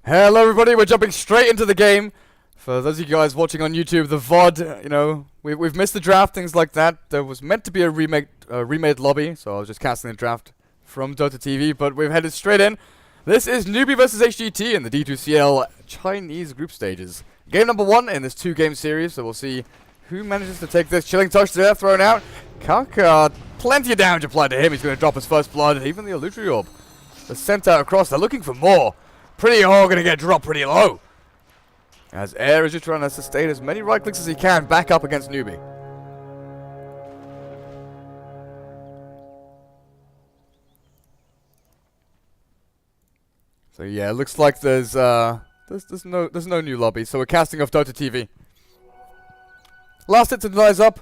Hello everybody, we're jumping straight into the game. For those of you guys watching on YouTube, the VOD, we've missed the draft, things like that. There was meant to be a remade lobby, so I was just casting the draft from Dota TV, but we've headed straight in. This is Newbee versus HGT in the D2CL Chinese group stages. Game number 1 in this 2-game series, so we'll see who manages to take this. Chilling touch there, thrown out. Kaka, plenty of damage applied to him. He's going to drop his first blood, even the illusory orb. The sent out across, they're looking for more. Pretty all going to get dropped pretty low. As Air is just trying to sustain as many right clicks as he can back up against Newbee. So yeah, it looks like there's no new lobby, so we're casting off Dota TV. Last hit to rise up.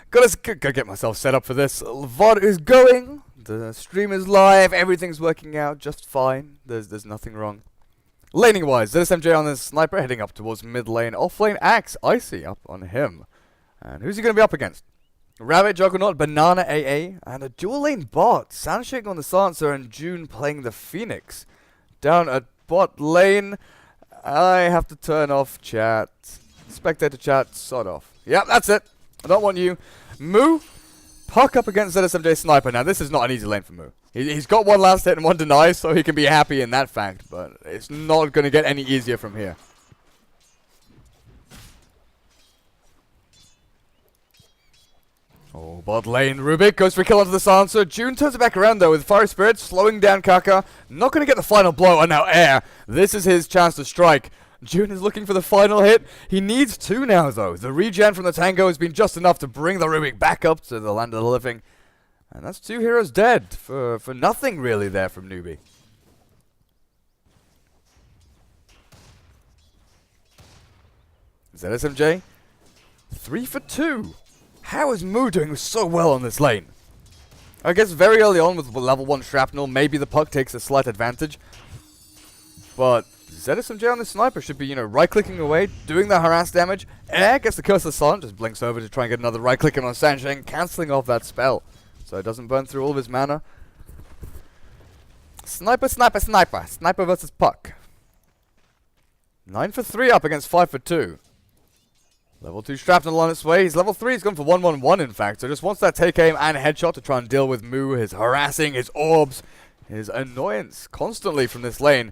Gotta get myself set up for this. VOD is going. The stream is live. Everything's working out just fine. There's nothing wrong. Laning wise, ZSMJ on this sniper heading up towards mid lane. Off lane Axe, Icy up on him. And who's he going to be up against? Rabbit, Juggernaut, Banana AA, and a dual lane bot. Soundshake on the Silencer and June playing the Phoenix. Down at bot lane, I have to turn off chat. Spectator chat, sod off. Yep, that's it. I don't want you. Moo, Puck up against ZSMJ Sniper. Now, this is not an easy lane for Moo. He's got one last hit and one deny, so he can be happy in that fact, but it's not going to get any easier from here. Oh, bot lane. Rubik goes for a kill onto the Silencer. June turns it back around, though, with Fiery Spirit slowing down Kaka. Not going to get the final blow, and now Air. This is his chance to strike. June is looking for the final hit. He needs 2 now, though. The regen from the Tango has been just enough to bring the Rubik back up to the land of the living. And that's 2 heroes dead for nothing, really, there from Newbee. ZSMJ, 3 for 2. How is Moo doing so well on this lane? I guess very early on with level 1 Shrapnel, maybe the Puck takes a slight advantage. But ZSMJ on the sniper should be, right-clicking away, doing the harass damage. Air gets the Curse of the Sun, just blinks over to try and get another right-click in on Sansheng, cancelling off that spell. So it doesn't burn through all of his mana. Sniper, sniper, sniper. Sniper versus Puck. 9 for 3 up against 5 for 2. Level 2 Shrapnel on its way. He's level 3. He's gone for 1-1-1 in fact. So just wants that take aim and headshot to try and deal with Moo, his harassing, his orbs, his annoyance constantly from this lane.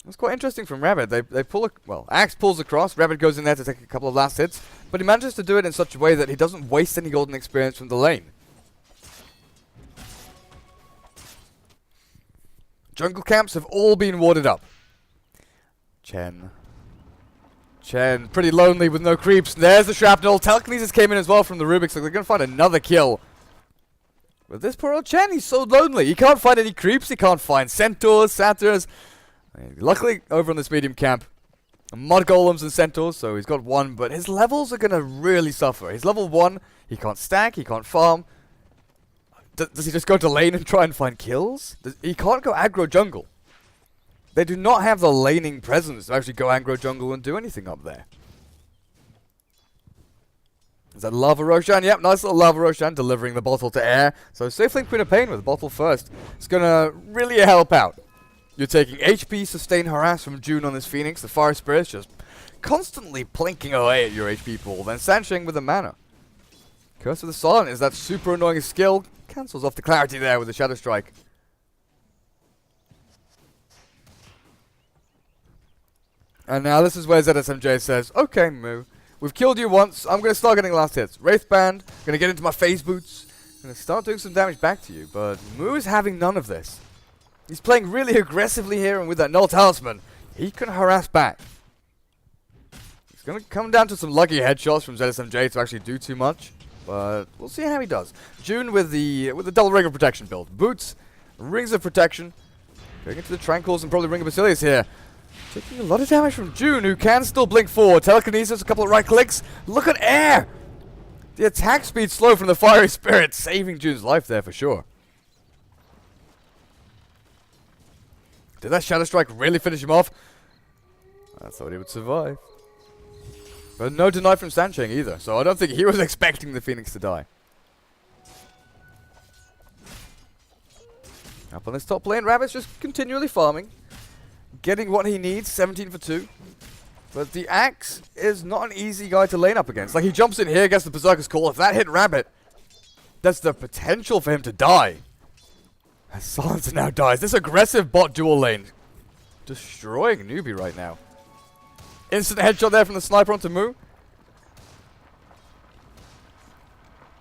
It's quite interesting from Rabbit. They pull Axe pulls across. Rabbit goes in there to take a couple of last hits, but he manages to do it in such a way that he doesn't waste any golden experience from the lane. Jungle camps have all been warded up. Chen, pretty lonely with no creeps. There's the Shrapnel. Telekinesis came in as well from the Rubik, so they're going to find another kill. But this poor old Chen, he's so lonely. He can't find any creeps. He can't find Centaurs, Satyrs. Luckily, over on this medium camp, Mud Golems and Centaurs, so he's got 1, but his levels are going to really suffer. He's level 1, he can't stack, he can't farm. Does he just go to lane and try and find kills? He can't go aggro jungle. They do not have the laning presence to actually go aggro jungle and do anything up there. Is that Lava Roshan? Yep, nice little Lava Roshan delivering the bottle to Air. So safe lane Queen of Pain with the bottle first. It's going to really help out. You're taking HP, sustain, harass from June on this Phoenix. The Fire Spirit's just constantly plinking away at your HP pool. Then Sansheng with the mana. Curse of the Sun is that super annoying skill. Cancels off the clarity there with the Shadow Strike. And now this is where ZSMJ says, okay, Moo, we've killed you once. I'm going to start getting last hits. Wraith Band, going to get into my phase boots. Going to start doing some damage back to you. But Moo is having none of this. He's playing really aggressively here, and with that Null Talisman, he can harass back. It's going to come down to some lucky headshots from ZSMJ to actually do too much, but we'll see how he does. June with the double Ring of Protection build. Boots, Rings of Protection, going into the Tranquils and probably Ring of Basilius here. Taking a lot of damage from June, who can still blink forward. Telekinesis, a couple of right clicks. Look at Air! The attack speed slow from the Fiery Spirit, saving June's life there for sure. Did that Shadow Strike really finish him off? I thought he would survive. But no deny from Sansheng either, so I don't think he was expecting the Phoenix to die. Up on this top lane, Rabbit's just continually farming. getting what he needs, 17 for 2. But the Axe is not an easy guy to lane up against. Like, he jumps in here, gets the Berserker's Call. If that hit Rabbit, that's the potential for him to die. As Silencer now dies. This aggressive bot dual lane destroying Newbee right now. Instant headshot there from the sniper onto Moo.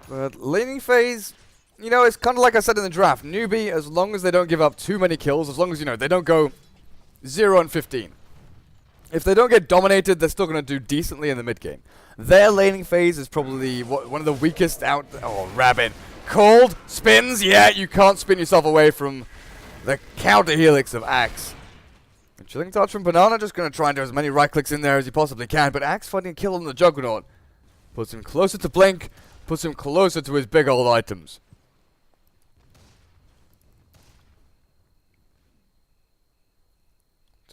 But laning phase, you know, it's kind of like I said in the draft. Newbee, as long as they don't give up too many kills, as long as, you know, they don't go 0 and 15. If they don't get dominated, they're still going to do decently in the mid game. Their laning phase is probably one of the weakest out. Oh, Rabbit. Cold spins. Yeah, you can't spin yourself away from the counter helix of Axe. And Chilling Touch from Banana, just going to try and do as many right clicks in there as he possibly can. But Axe finding a kill on the Juggernaut puts him closer to Blink, puts him closer to his big old items.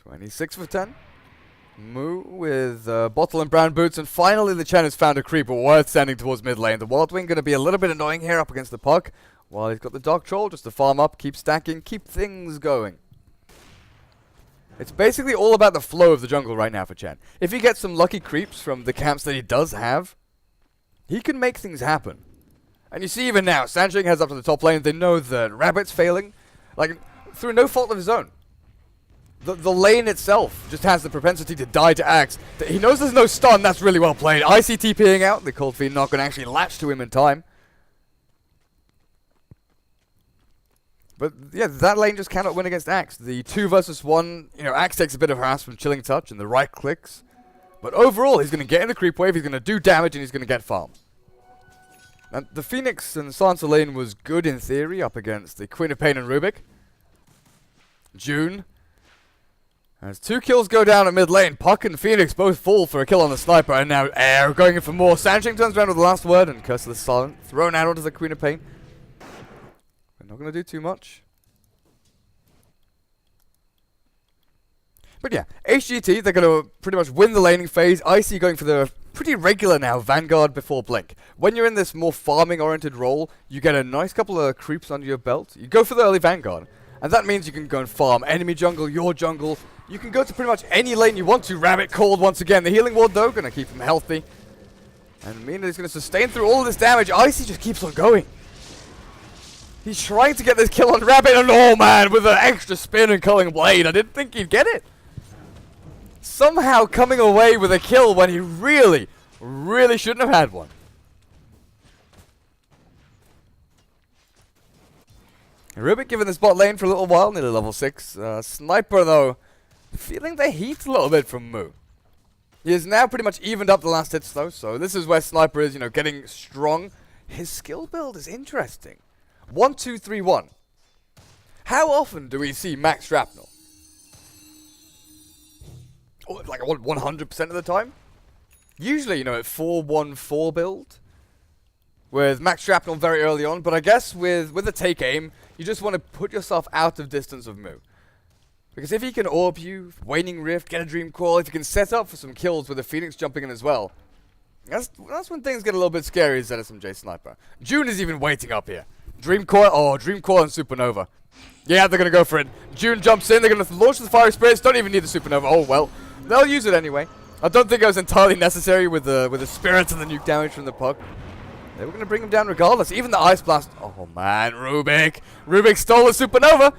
(26 for 10). Moo with bottle and brown boots, and finally the Chen has found a creeper worth sending towards mid lane. The Wild Wing going to be a little bit annoying here up against the puck, while he's got the Dark Troll just to farm up, keep stacking, keep things going. It's basically all about the flow of the jungle right now for Chen. If he gets some lucky creeps from the camps that he does have, he can make things happen. And you see even now, Sanjing heads up to the top lane. They know that Rabbit's failing, like, through no fault of his own. The lane itself just has the propensity to die to Axe. He knows there's no stun. That's really well played. ICTPing out. The Cold Fiend not going to actually latch to him in time. But yeah, that lane just cannot win against Axe. The 2 versus 1, you know, Axe takes a bit of harass from Chilling Touch and the right clicks. But overall, he's going to get in the creep wave, he's going to do damage, and he's going to get farm. And the Phoenix and Sansa lane was good in theory up against the Queen of Pain and Rubik. June. As 2 kills go down at mid lane, Puck and Phoenix both fall for a kill on the sniper, and now Air going in for more. Sanjing turns around with the last word, and Curse of the Silent thrown out onto the Queen of Pain. We're not going to do too much. But yeah, HGT, they're going to pretty much win the laning phase. Icy going for the pretty regular now Vanguard before Blink. When you're in this more farming-oriented role, you get a nice couple of creeps under your belt. You go for the early Vanguard, and that means you can go and farm enemy jungle, your jungle. You can go to pretty much any lane you want to. Rabbit called once again. The healing ward, though, going to keep him healthy. And Mina is going to sustain through all of this damage. Icy just keeps on going. He's trying to get this kill on Rabbit, and oh man, with an extra spin and culling blade. I didn't think he'd get it. Somehow coming away with a kill when he really, really shouldn't have had one. Rubik given this bot lane for a little while, nearly level 6. Sniper, though, feeling the heat a little bit from Moo. He has now pretty much evened up the last hits, though, so this is where Sniper is, you know, getting strong. His skill build is interesting. 1, 2, 3, 1. How often do we see max shrapnel? Oh, like 100% of the time? Usually, you know, at 4-1-4 build. With max shrapnel very early on, but I guess with the take aim, you just want to put yourself out of distance of Moo. Because if he can orb you, Waning Rift, get a Dream Call, if you can set up for some kills with the Phoenix jumping in as well, that's when things get a little bit scary as SMJ Sniper. June is even waiting up here. Dream Core, oh, Dream Core and Supernova. Yeah, they're going to go for it. June jumps in, they're going to launch the Fiery Spirits, don't even need the Supernova. Oh, well, they'll use it anyway. I don't think it was entirely necessary with the Spirits and the nuke damage from the puck. They were going to bring him down regardless. Even the Ice Blast. Oh, man, Rubik. Rubik stole the Supernova.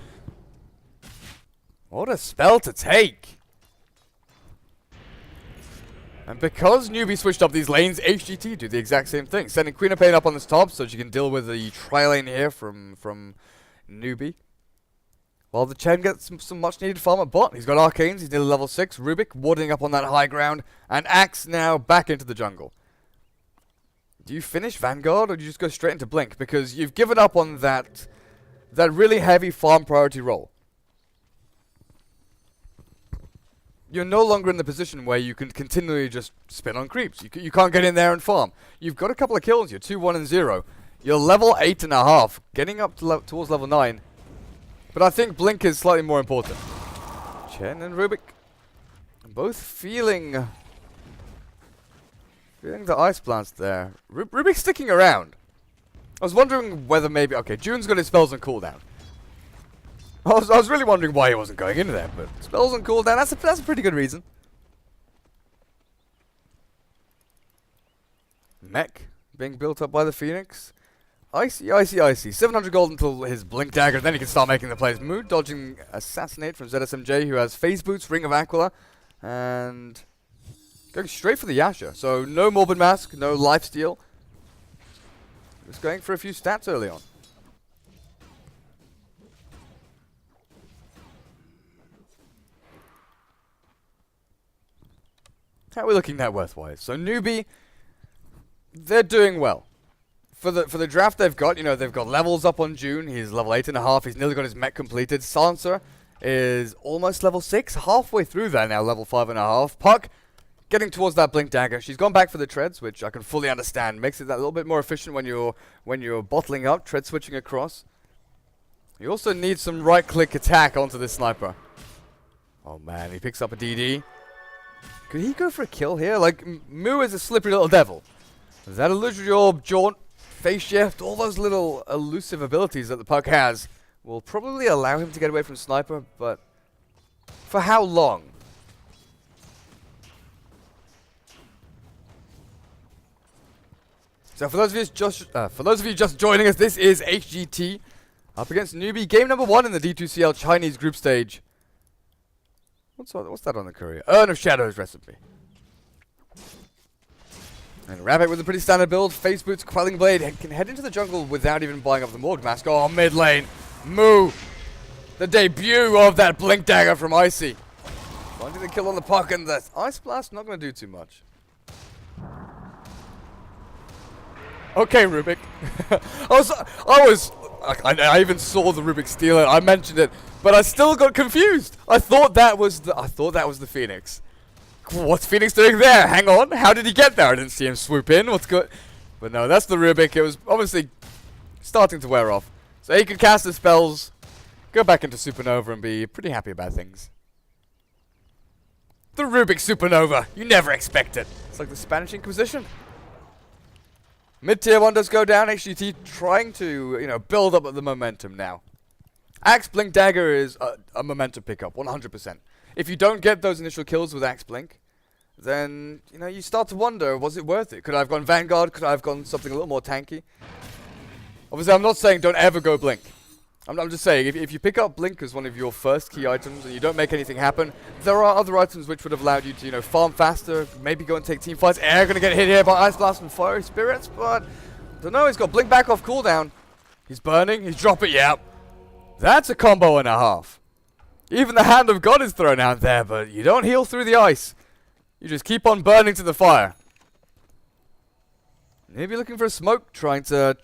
What a spell to take. And because Newbee switched up these lanes, HGT do the exact same thing. Sending Queen of Pain up on this top so she can deal with the tri-lane here from Newbee. While the Chen gets some much needed farm at bot. He's got Arcanes, he's nearly level 6. Rubik warding up on that high ground. And Axe now back into the jungle. Do you finish Vanguard or do you just go straight into Blink? Because you've given up on that really heavy farm priority role. You're no longer in the position where you can continually just spin on creeps. You can't get in there and farm. You've got a couple of kills. You're 2-1 and 0. You're level 8.5, getting up to towards level 9. But I think Blink is slightly more important. Chen and Rubik both feeling the Ice Blast there. Rubik's sticking around. I was wondering whether maybe... Okay, June's got his spells on cooldown. I was really wondering why he wasn't going into there, but spells on cooldown, that's a pretty good reason. Mech being built up by the Phoenix. Icy, icy, icy. 700 gold until his Blink Dagger, then he can start making the plays. Mood dodging Assassinate from ZSMJ, who has Phase Boots, Ring of Aquila, and going straight for the Yasha. So no Morbid Mask, no Lifesteal. Just going for a few stats early on. How are we looking net worth-wise? So Newbee, they're doing well. For the draft they've got, you know, they've got levels up on June. He's level 8.5. He's nearly got his mech completed. Silencer is almost level 6. Halfway through there now, level 5.5. Puck, getting towards that Blink Dagger. She's gone back for the treads, which I can fully understand. Makes it that little bit more efficient when you're bottling up, tread switching across. You also need some right-click attack onto this sniper. Oh man, he picks up a DD. Could he go for a kill here? Like, Moo is a slippery little devil. Is that illusory orb, jaunt, face shift, all those little elusive abilities that the Puck has will probably allow him to get away from Sniper, but for how long? So for those of you just joining us, this is HGT up against Newbee, game number 1 in the D2CL Chinese group stage. What's that on the courier? Urn of Shadows recipe. And Rabbit with a pretty standard build. Face Boots, Quelling Blade can head into the jungle without even buying up the Morgue Mask. Oh, mid lane. Moo. The debut of that Blink Dagger from Icy. Finding the kill on the Puck, and the Ice Blast not going to do too much. Okay, Rubik. I even saw the Rubik steal it. I mentioned it, but I still got confused. I thought that was the Phoenix. What's Phoenix doing there? Hang on. How did he get there? I didn't see him swoop in. What's good? But no, that's the Rubik. It was obviously starting to wear off. So he could cast the spells, go back into Supernova, and be pretty happy about things. The Rubik Supernova. You never expect it. It's like the Spanish Inquisition. Mid-tier 1 does go down. HGT trying to, you know, build up the momentum now. Axe Blink Dagger is a momentum pickup, 100%. If you don't get those initial kills with Axe Blink, then, you know, you start to wonder, was it worth it? Could I have gone Vanguard? Could I have gone something a little more tanky? Obviously, I'm not saying don't ever go Blink. I'm just saying, if you pick up Blink as one of your first key items and you don't make anything happen, there are other items which would have allowed you to, you know, farm faster, maybe go and take team fights. Air gonna get hit here by Ice Blast and Fiery Spirits, but I don't know, he's got Blink back off cooldown. He's burning, he's dropping, yeah. That's a combo and a half. Even the Hand of God is thrown out there, but you don't heal through the ice. You just keep on burning to the fire. Maybe looking for a smoke, trying to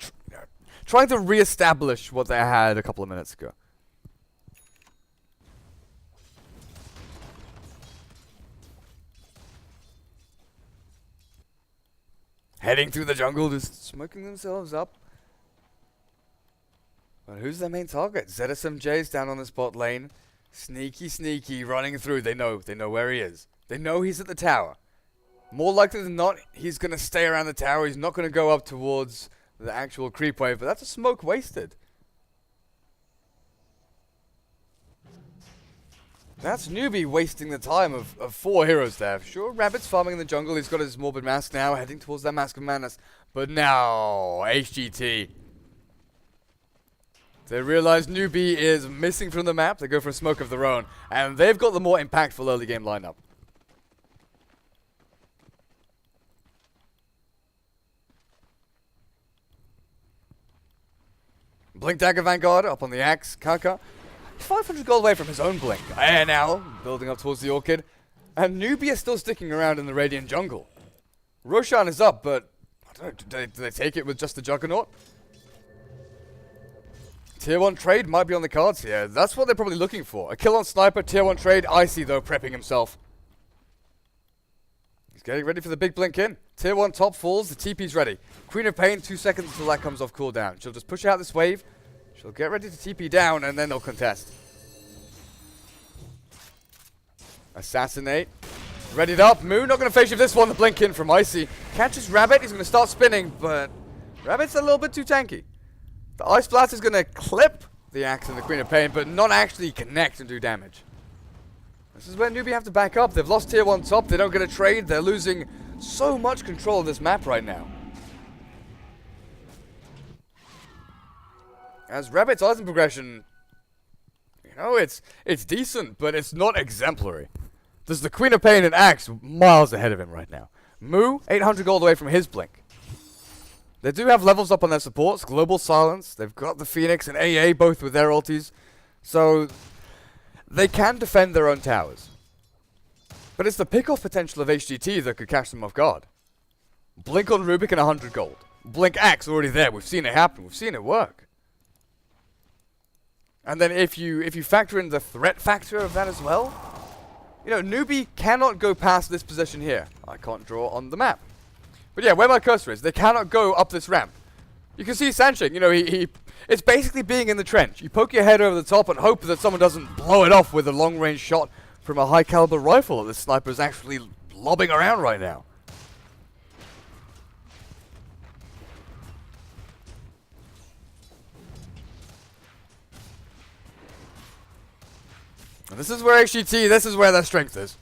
re-establish what they had a couple of minutes ago. Heading through the jungle, just smoking themselves up. But who's their main target? ZSMJ's down on the spot lane. Sneaky, sneaky, running through. They know where he is. They know he's at the tower. More likely than not, he's going to stay around the tower. He's not going to go up towards the actual creep wave, but that's a smoke wasted. That's Newbee wasting the time of 4 heroes there. Sure, Rabbit's farming in the jungle. He's got his Morbid Mask now, heading towards that Mask of Madness. But now, HGT. They realize Newbee is missing from the map. They go for a smoke of their own. And they've got the more impactful early game lineup. Blink Dagger Vanguard up on the axe. Kaka. 500 gold away from his own Blink. Air now, building up towards the Orchid. And Newbee is still sticking around in the Radiant jungle. Roshan is up, but I don't know, do they take it with just the Juggernaut? Tier 1 trade might be on the cards here. That's what they're probably looking for. A kill on Sniper, Tier 1 trade. Icy, though, prepping himself. He's getting ready for the big blink in. Tier 1 top falls. The TP's ready. Queen of Pain, 2 seconds until that comes off cooldown. She'll just push out this wave. She'll get ready to TP down, and then they'll contest. Assassinate. Readied up. Moo not going to face shift this one. The blink in from Icy. Catches Rabbit. He's going to start spinning, but Rabbit's a little bit too tanky. The Ice Blast is going to clip the Axe and the Queen of Pain, but not actually connect and do damage. This is where Newbee have to back up. They've lost tier 1 top, they don't get a trade, they're losing so much control of this map right now. As Rabbit's item progression, you know, it's decent, but it's not exemplary. There's the Queen of Pain and Axe miles ahead of him right now. Moo, 800 gold away from his blink. They do have levels up on their supports, Global Silence, they've got the Phoenix and AA both with their ultis, so they can defend their own towers. But it's the pick-off potential of HGT that could catch them off guard. Blink on Rubik and 100 gold. Blink Axe already there, we've seen it happen, we've seen it work. And then if you factor in the threat factor of that as well, you know, Newbee cannot go past this position here. I can't draw on the map. But yeah, where my cursor is, they cannot go up this ramp. You can see Sansheng, you know, it's basically being in the trench. You poke your head over the top and hope that someone doesn't blow it off with a long-range shot from a high-caliber rifle that this sniper is actually lobbing around right now. And this is where HGT, this is where their strength is.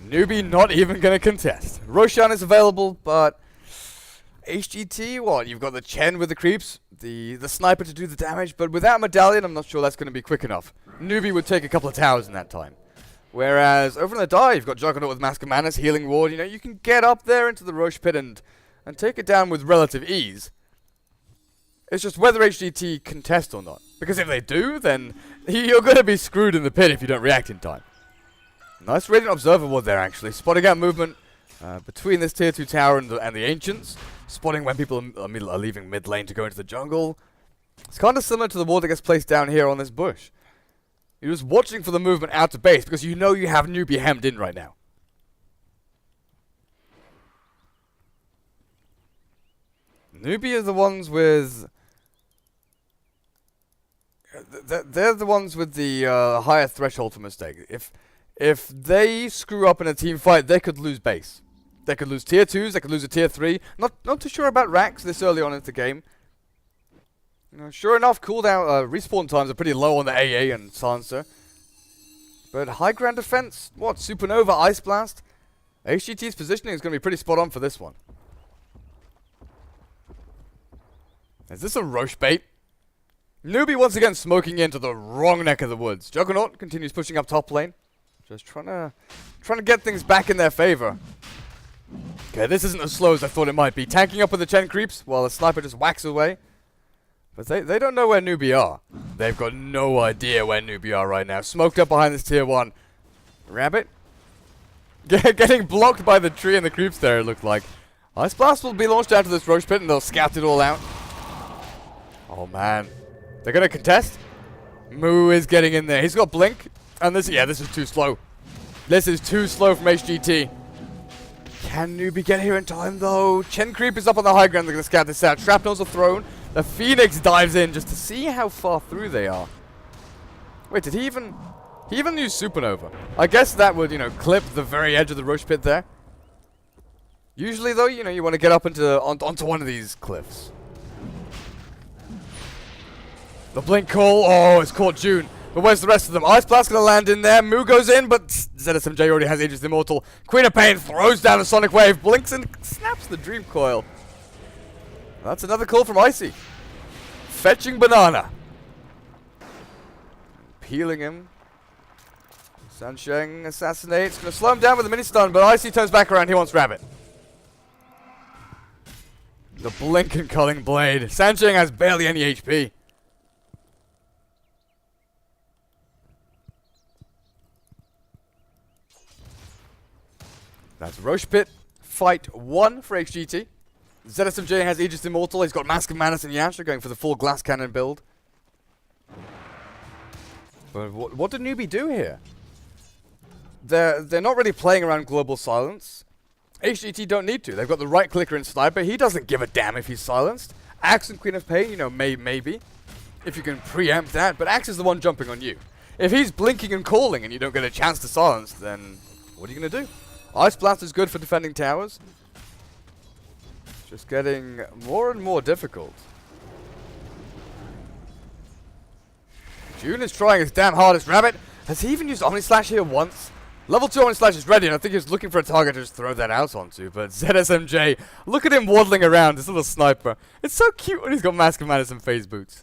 Newbee not even going to contest. Roshan is available, but HGT, what? You've got the Chen with the creeps, the sniper to do the damage, but without Medallion, I'm not sure that's going to be quick enough. Newbee would take a couple of towers in that time. Whereas over in the die, you've got Juggernaut with Mask of Madness, Healing Ward. You know, you can get up there into the Roche Pit and take it down with relative ease. It's just whether HGT contest or not. Because if they do, then you're going to be screwed in the pit if you don't react in time. Nice Radiant Observer Ward there, actually. Spotting out movement between this tier 2 tower and the Ancients. Spotting when people are leaving mid lane to go into the jungle. It's kind of similar to the ward that gets placed down here on this bush. You're just watching for the movement out to base because you know you have Newbee hemmed in right now. Newbee are the ones with... They're the ones with the higher threshold for mistake. If they screw up in a team fight, they could lose base. They could lose tier 2s, they could lose a tier 3. Not too sure about Rax this early on in the game. You know, sure enough, cooldown, respawn times are pretty low on the AA and Silencer. But high ground defense, what? Supernova, Ice Blast? HGT's positioning is going to be pretty spot on for this one. Is this a Roche bait? Newbee once again smoking into the wrong neck of the woods. Juggernaut continues pushing up top lane. Just trying to get things back in their favor. Okay, this isn't as slow as I thought it might be. Tanking up with the Chen creeps while the sniper just whacks away. But they don't know where Newbee are. They've got no idea where Newbee are right now. Smoked up behind this tier 1. Rabbit? Getting blocked by the tree and the creeps there, it looked like. Ice Blast will be launched out to this Roche Pit and they'll scout it all out. Oh man. They're going to contest. Moo is getting in there. He's got Blink. And this is too slow. This is too slow from HGT. Can Newbee get here in time though? Chen Creep is up on the high ground. They're going to scout this out. Shrapnels are thrown. The Phoenix dives in just to see how far through they are. Wait, did he even use Supernova? I guess that would, you know, clip the very edge of the Roche Pit there. Usually though, you know, you want to get up onto one of these cliffs. The Blink call. Oh, it's caught June. But where's the rest of them? Ice Blast going to land in there. Moo goes in, but ZSMJ already has Aegis Immortal. Queen of Pain throws down a Sonic Wave. Blinks and snaps the Dream Coil. That's another call from Icy. Fetching Banana. Peeling him. Sansheng assassinates. Going to slow him down with a mini stun, but Icy turns back around. He wants Rabbit. The Blink and Culling Blade. Sansheng has barely any HP. That's Roche Pit. Fight 1 for HGT. ZSMJ has Aegis Immortal. He's got Mask of Madness and Yasha going for the full glass cannon build. But what did Newbee do here? They're not really playing around Global Silence. HGT don't need to. They've got the right clicker in Sniper. He doesn't give a damn if he's silenced. Axe and Queen of Pain, you know, maybe. If you can preempt that. But Axe is the one jumping on you. If he's blinking and calling and you don't get a chance to silence, then what are you going to do? Ice Blast is good for defending towers. Just getting more and more difficult. June is trying his damn hardest. Rabbit, has he even used Omni Slash here once? Level 2 Omni Slash is ready, and I think he's looking for a target to just throw that out onto. But ZSMJ, look at him waddling around, this little sniper. It's so cute when he's got Mask of Madness and phase boots.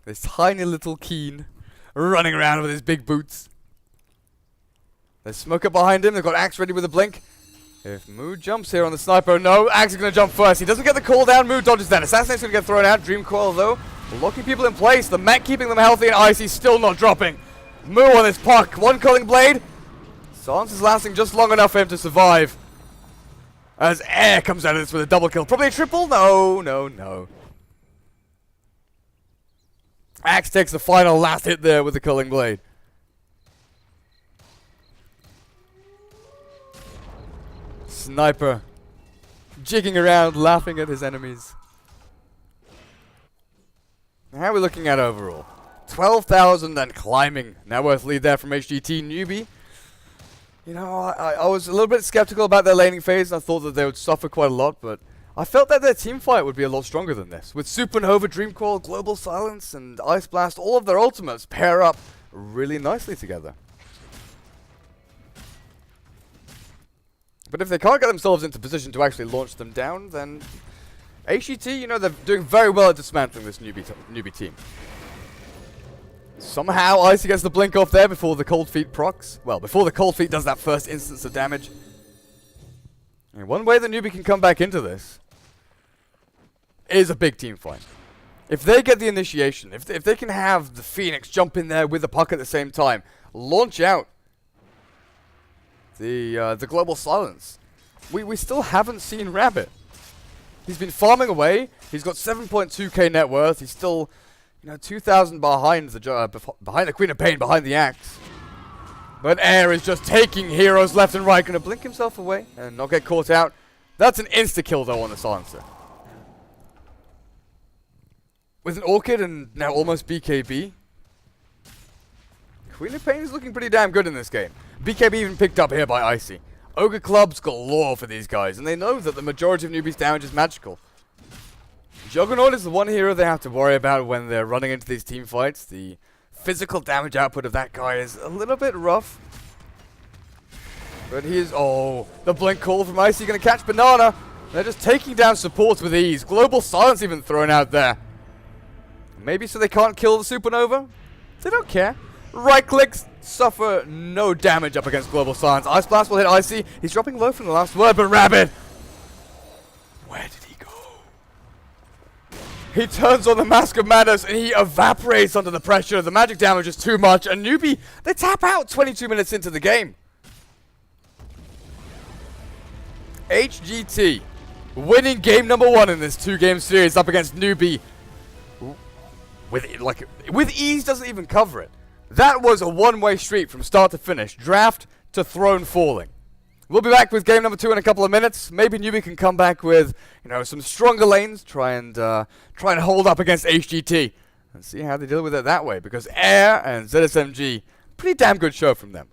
This tiny little Keen running around with his big boots. There's Smoker behind him. They've got Axe ready with a blink. If Moo jumps here on the sniper, no, Axe is going to jump first. He doesn't get the cooldown. Moo dodges that. Assassinate's going to get thrown out. Dream Coil, though, locking people in place. The mech keeping them healthy, and Icy still not dropping. Moo on this puck. One Culling Blade. Silence is lasting just long enough for him to survive. As Air comes out of this with a double kill. Probably a triple? No, no, no. Axe takes the final last hit there with the Culling Blade. Sniper jigging around, laughing at his enemies. How are we looking at overall? 12,000 and climbing. Now worth lead there from HGT Newbee. You know, I was a little bit skeptical about their laning phase. I thought that they would suffer quite a lot, but I felt that their team fight would be a lot stronger than this. With Supernova, Dreamcoil, Global Silence, and Ice Blast, all of their ultimates pair up really nicely together. But if they can't get themselves into position to actually launch them down, then HGT, you know, they're doing very well at dismantling this newbie team. Somehow Icy gets the blink off there before the Cold Feet procs. Well, before the Cold Feet does that first instance of damage. And one way the Newbee can come back into this is a big team fight. If they get the initiation, if they can have the Phoenix jump in there with the puck at the same time, launch out the Global Silence. We still haven't seen Rabbit. He's been farming away. He's got 7.2k net worth. He's still, you know, 2,000 behind the Queen of Pain, behind the Axe. But Air is just taking heroes left and right. Gonna blink himself away and not get caught out. That's an insta-kill though on the Silencer. With an Orchid and now almost BKB, Queen of Pain is looking pretty damn good in this game. BKB even picked up here by Icy. Ogre clubs galore for these guys, and they know that the majority of Newbee's damage is magical. Juggernaut is the one hero they have to worry about when they're running into these team fights. The physical damage output of that guy is a little bit rough. But he is... Oh, the blink call from Icy going to catch Banana. They're just taking down supports with ease. Global Silence even thrown out there. Maybe so they can't kill the Supernova? They don't care. Right clicks suffer no damage up against Global Silence. Ice Blast will hit Icy. He's dropping low from the last word, but Rabbit, where did he go? He turns on the Mask of Madness and he evaporates under the pressure. The magic damage is too much, and Newbee, they tap out 22 minutes into the game. HGT winning game number 1 in this 2-game series up against Newbee. With ease, doesn't even cover it. That was a one-way street from start to finish. Draft to throne falling. We'll be back with game number 2 in a couple of minutes. Maybe Newbee can come back with, you know, some stronger lanes. Try and hold up against HGT. And see how they deal with it that way. Because Air and ZSMG, pretty damn good show from them.